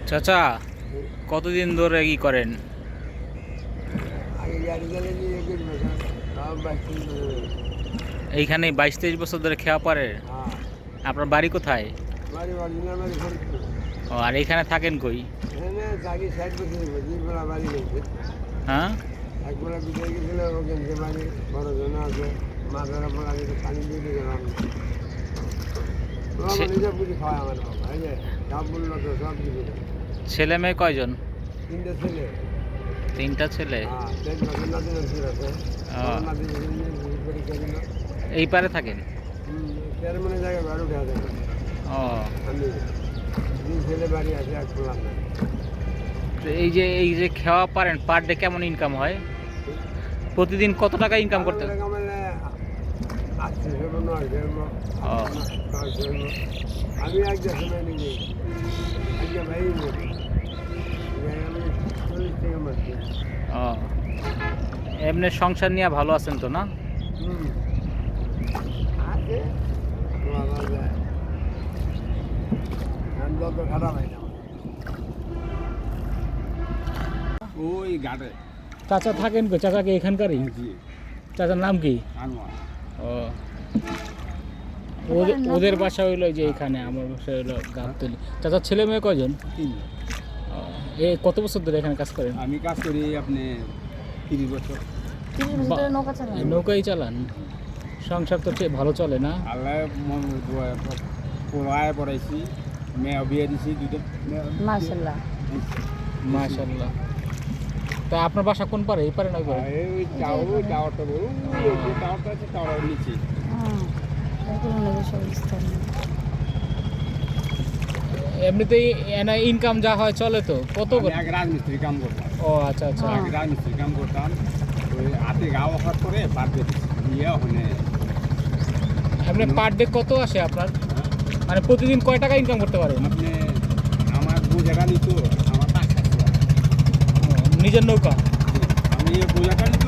চাচা কতদিন ধরে ই করেন? আগে গাড়ি চালিয়ে নিয়ে 21 বছর, তাও 22-23 বছর হয়ে গেছে। এইখানে 22-23 বছর ধরে খেয়া পারে। হ্যাঁ, আপনার বাড়ি কোথায়? বাড়ি অরিজিনাল বাড়ি ফরিদপুর। ও, আর এইখানে থাকেন কই? এখানে থাকি 60 বছর হয়েছে, 2 বেলা বাড়ি গেছে। হ্যাঁ, এক বেলা বিদায় গেছিল, ওখানকে বাড়ি বড় জন আছে, মাথার ওপর আগে পানি দিয়ে গেলাম। বাবা নিজে বুঝি খাওয়ায় আমার বাবা, এই যে সব বললো তো সব কিছু। ছেলে মেয়ে কয়জন? 3টে ছেলে। 3টা ছেলে। হ্যাঁ, 3 বছর নাতি নাতি আছে। বড় নাতি নাতি পরীক্ষা দিল। এই পারে থাকেন? চেয়ারম্যানের জায়গায় ঘর উঠে আছে। ও, আমি 2 ছেলে বাড়ি আছে, এক করলাম না। তো এই যে খেওয়া পারেন, পার ডে কেমন ইনকাম হয়? প্রতিদিন কত টাকা ইনকাম করতে? আসছে সেগুলো আর ফেলবো, ও, আমি এক দেশে মেনে নিই, একজন ভাই নেই, আমি 40 টাকা মারছি। ও, এমনি সংসার নিয়ে ভালো আছেন তো না? আছে বাবা যায়, আমি যত খারাপ হয় না। ওই ঘাটে চাচা থাকেন কই? চাচাকে এখানকারই? চাচার নাম কি? আনোয়ার। ও, ওদের বাসা হইলো যে এখানে, আমার বাসা হইলো গাবতলী। চাচার ছেলে মেয়ে কয়জন? 3। ও, এ কত বছর ধরে এখানে কাজ করেন? আমি কাজ করি আপনি 30 বছর। এই নৌকাই চালান? সংসার তো ঠিক ভালো চলে না? আল্লাহ পড়ায় পড়াইছি, মেয়ে বিয়ে দিছি 2টা। মাশাআল্লাহ। মাশাআল্লাহ। তা আপনার বাসা কোন পারে? এই পারে না ওই পারে? ওই টাওয়ারটা বলুন, যে টাওয়ারটা আছে টাওয়ারের নিচে। এমনিতেই এনা ইনকাম যা হয় চলে তো? কত আমি আগে রাজমিস্ত্রি কাম করতাম। ও, আচ্ছা আচ্ছা। আগে রাজমিস্ত্রি কাম করতাম, ওই হাতে গাও হওয়ার পরে বাদ দিয়ে ওখানে। এমনি পার ডে কত আসে আপনার? মানে প্রতিদিন কয় টাকা ইনকাম করতে পারেন? আপনি আমার বোঝাটা নিত, আমার 5-7 টাকা। ও, নিজের নৌকা? আমি বোঝাটা নিত